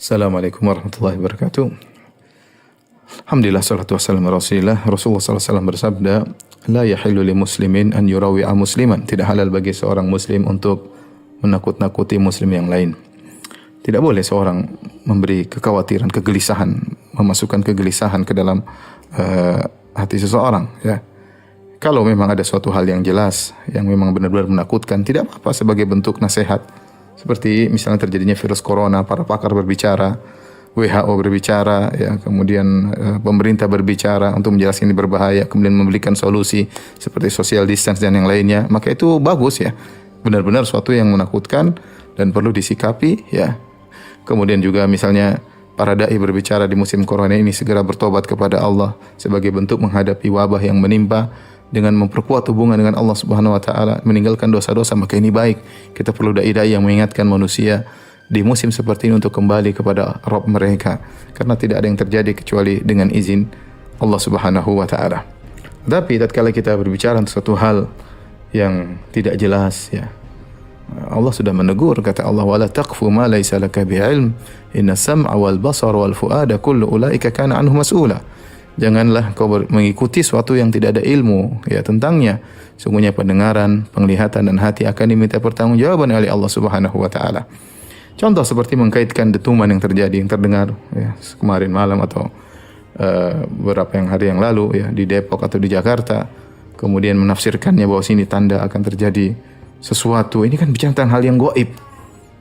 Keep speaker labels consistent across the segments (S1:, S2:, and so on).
S1: Assalamualaikum warahmatullahi wabarakatuh. Alhamdulillah salatu wassalamu ala Rasulillah. Rasulullah sallallahu alaihi wasallam bersabda, "La yahillu li muslimin an yurawi'a musliman." Tidak halal bagi seorang muslim untuk menakut-nakuti muslim yang lain. Tidak boleh seorang memberi kekhawatiran, kegelisahan, memasukkan kegelisahan ke dalam hati seseorang, ya. Kalau memang ada suatu hal yang jelas, yang memang benar-benar menakutkan, tidak apa-apa sebagai bentuk nasihat. Seperti misalnya terjadinya virus corona, para pakar berbicara, WHO berbicara, ya, kemudian pemerintah berbicara untuk menjelaskan ini berbahaya, kemudian memberikan solusi seperti social distance dan yang lainnya, maka itu bagus, ya. Benar-benar suatu yang menakutkan dan perlu disikapi, ya. Kemudian juga misalnya para dai berbicara di musim corona ini segera bertobat kepada Allah sebagai bentuk menghadapi wabah yang menimpa dengan memperkuat hubungan dengan Allah Subhanahu wa taala, meninggalkan dosa-dosa, maka ini baik. Kita perlu dai-dai yang mengingatkan manusia di musim seperti ini untuk kembali kepada Rabb mereka, karena tidak ada yang terjadi kecuali dengan izin Allah Subhanahu wa taala. Tapi tatkala kita berbicara tentang suatu hal yang tidak jelas, ya, Allah sudah menegur, kata Allah, wala taqfu ma laysa laka bi'ilm inna sam'a wal basara wal fuada kullu ulaika kana anhu mas'ula. Janganlah kau mengikuti suatu yang tidak ada ilmu, ya, tentangnya. Sungguhnya pendengaran, penglihatan dan hati akan diminta pertanggungjawaban oleh Allah Subhanahu wa taala. Contoh seperti mengkaitkan dentuman yang terjadi, yang terdengar, ya, kemarin malam atau beberapa hari yang lalu, ya, di Depok atau di Jakarta. Kemudian menafsirkannya bahwa sini tanda akan terjadi sesuatu. Ini kan bicara tentang hal yang gaib.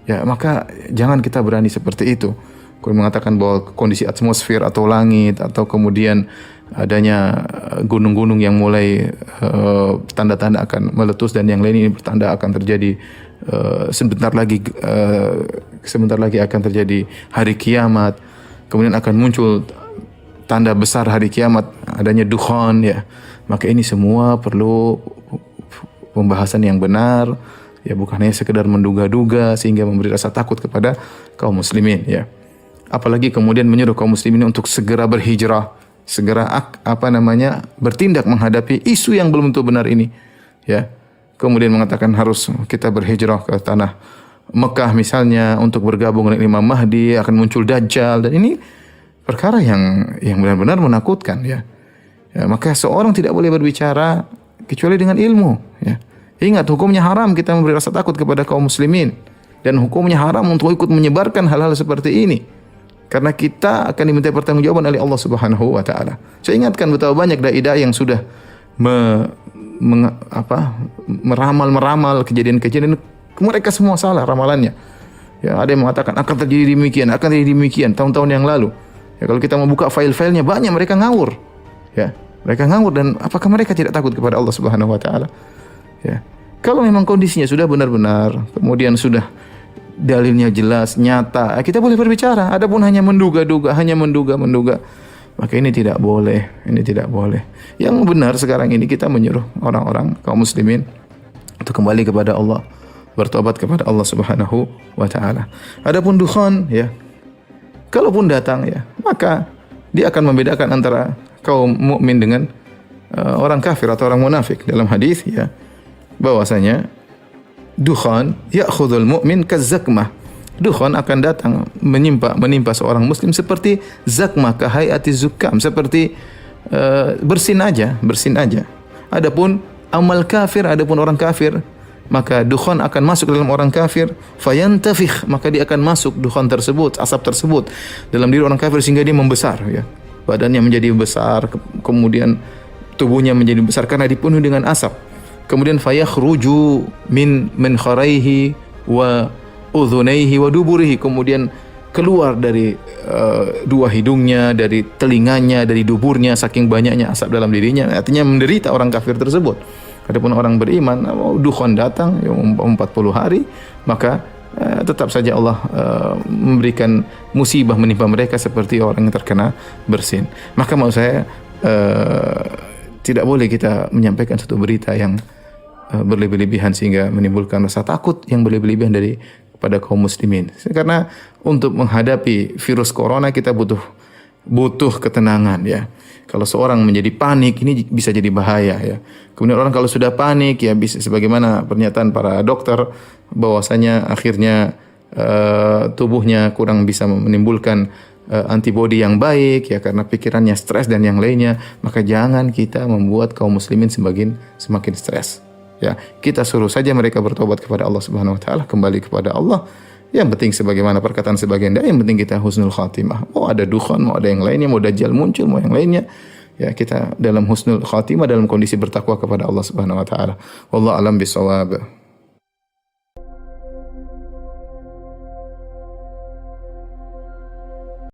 S1: Ya, maka jangan kita berani seperti itu. Kalau mengatakan bahwa kondisi atmosfer atau langit atau kemudian adanya gunung-gunung yang mulai tanda-tanda akan meletus dan yang lain ini bertanda akan terjadi sebentar lagi akan terjadi hari kiamat. Kemudian akan muncul tanda besar hari kiamat, adanya dukhan, ya. Maka ini semua perlu pembahasan yang benar, ya, bukan hanya sekedar menduga-duga sehingga memberi rasa takut kepada kaum muslimin, ya. Apalagi kemudian menyuruh kaum muslimin untuk segera berhijrah, segera bertindak menghadapi isu yang belum tentu benar ini, ya. Kemudian mengatakan harus kita berhijrah ke tanah Mekah misalnya untuk bergabung dengan Imam Mahdi, akan muncul Dajjal, dan ini perkara yang benar-benar menakutkan, ya. Ya, maka seorang tidak boleh berbicara kecuali dengan ilmu, ya. Ingat, hukumnya haram kita memberi rasa takut kepada kaum muslimin, dan hukumnya haram untuk ikut menyebarkan hal-hal seperti ini. Karena kita akan diminta pertanggungjawaban oleh Allah Subhanahu wa taala. Saya ingatkan betapa banyak dai-dai yang sudah meramal kejadian-kejadian, mereka semua salah ramalannya. Ya, ada yang mengatakan akan terjadi demikian tahun-tahun yang lalu. Ya, kalau kita membuka file-filenya banyak mereka ngawur. Ya, mereka ngawur, dan apakah mereka tidak takut kepada Allah Subhanahu wa taala? Ya. Kalau memang kondisinya sudah benar-benar, kemudian sudah dalilnya jelas, nyata, kita boleh berbicara. Adapun hanya menduga-duga, maka ini tidak boleh. Yang benar sekarang ini kita menyuruh orang-orang kaum muslimin untuk kembali kepada Allah, bertobat kepada Allah Subhanahu wa taala. Adapun dukhan, ya, kalaupun datang, ya, maka dia akan membedakan antara kaum mukmin dengan orang kafir atau orang munafik. Dalam hadis, ya, bahwasanya dukhan ya'khudhul mu'min kazzakmah. Dukhan akan datang menimpa seorang muslim seperti zakmah, kahayati zukam, seperti bersin aja. Adapun amal kafir, adapun orang kafir, maka dukhan akan masuk dalam orang kafir, fayantafikh, maka dia akan masuk dukhan tersebut, asap tersebut dalam diri orang kafir sehingga dia membesar, ya. Badannya menjadi besar, kemudian tubuhnya menjadi besar karena dipenuhi dengan asap. Kemudian fayakhruju min kharaihi wa udhunaihi wa duburihi, kemudian keluar dari dua hidungnya, dari telinganya, dari duburnya, saking banyaknya asap dalam dirinya. Artinya menderita orang kafir tersebut. Adapun orang beriman, dukhan datang 40 hari, maka tetap saja Allah memberikan musibah menimpa mereka seperti orang yang terkena bersin. Maka maksud saya, tidak boleh kita menyampaikan satu berita yang berlebih-lebihan sehingga menimbulkan rasa takut yang berlebih-lebihan kepada kaum muslimin. Karena untuk menghadapi virus corona kita butuh ketenangan, ya. Kalau seorang menjadi panik, ini bisa jadi bahaya, ya. Kemudian orang kalau sudah panik, ya, bisa sebagaimana pernyataan para dokter bahwasanya akhirnya tubuhnya kurang bisa menimbulkan antibodi yang baik ya karena pikirannya stres dan yang lainnya, maka jangan kita membuat kaum muslimin semakin stres. Ya, kita suruh saja mereka bertobat kepada Allah Subhanahu wa taala, kembali kepada Allah. Yang penting sebagaimana perkataan sebagian dai, yang penting kita husnul khatimah. Mau ada dukhan, mau ada yang lainnya, mau dajjal muncul, mau yang lainnya. Ya, kita dalam husnul khatimah, dalam kondisi bertakwa kepada Allah Subhanahu wa taala. Wallahu alam bisawab.